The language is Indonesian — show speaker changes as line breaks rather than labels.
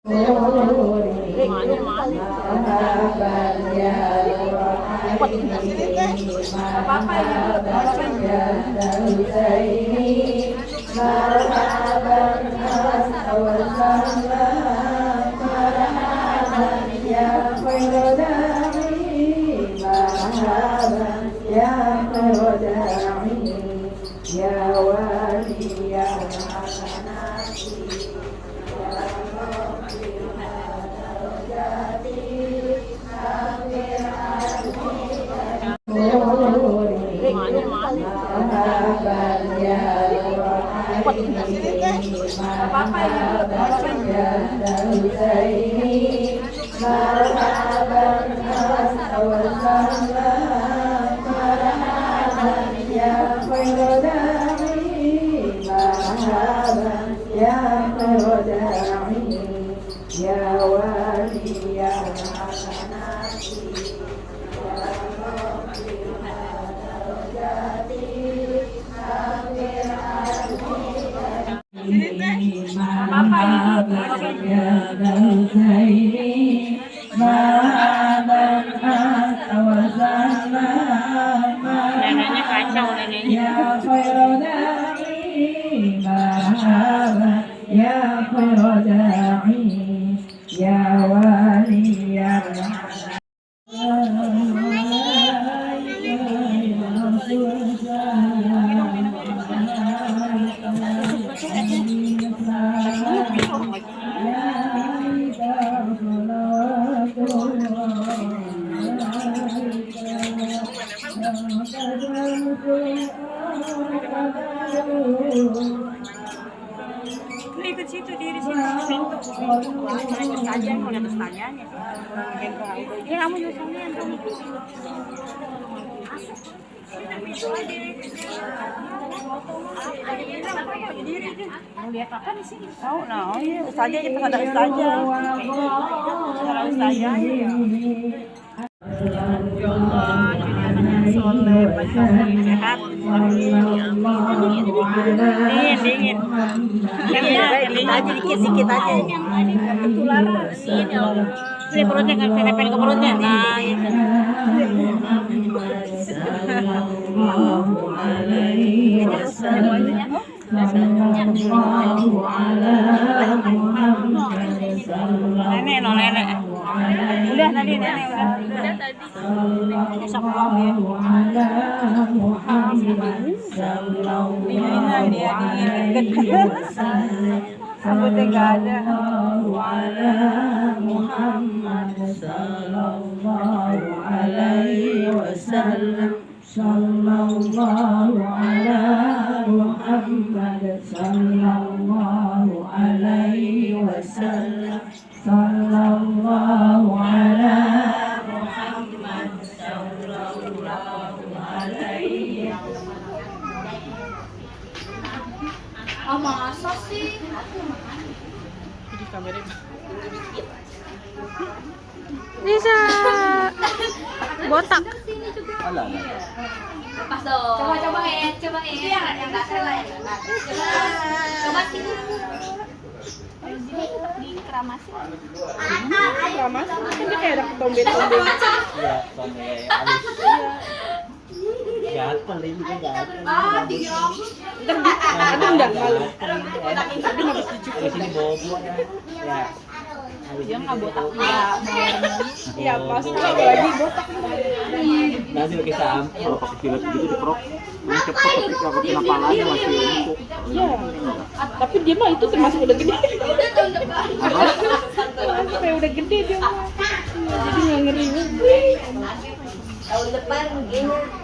Neneknya kacau neneknya. Ikut situ diri sini pintu saja mau lihat tanyanya. Ya kamu juga sama kamu. Mau lihat apa di sini? Tahu, nah, iya, saja kita ada saja. Kalau saja. Ya Allah, soleh, sehat. Dingin. Dingin aja dikit aja. Ketularan. Ini perutnya kan pengen ke perutnya. Nah, itu. Nenek. Udah tadi nenek udah tadi. Rambutnya nggak ada. Muhammad sallallahu alaihi wasallam. Sallallahu ala Muhammad sallallahu alaihi wasallam. Sallallahu ala Muhammad sallallahu alaihi wasallam.
Masa sih?
Di kamera.
Bisa botak.
Pas dong. Coba ya. Coba sini. Di keramasin.
Keramas? Kan dia kayak ada tombe-tombe.
Iya, tombe halus. Gatel ini kan gatel.
Aduh enggak malu.
Tapi habis dicukur. Di sini bobo ya. Ya.
Dia nggak botak ya.
Iya pas lagi botak.
Nanti pakai sampo, kalau pakai silet gitu dikerok. Ini cepet tapi kalau kena palanya masih empuk.
Iya. Tapi dia mah itu termasuk udah gede.
Apa?
Sampai udah gede dia mah. Jadi nggak ngeri.
Tahun depan gini.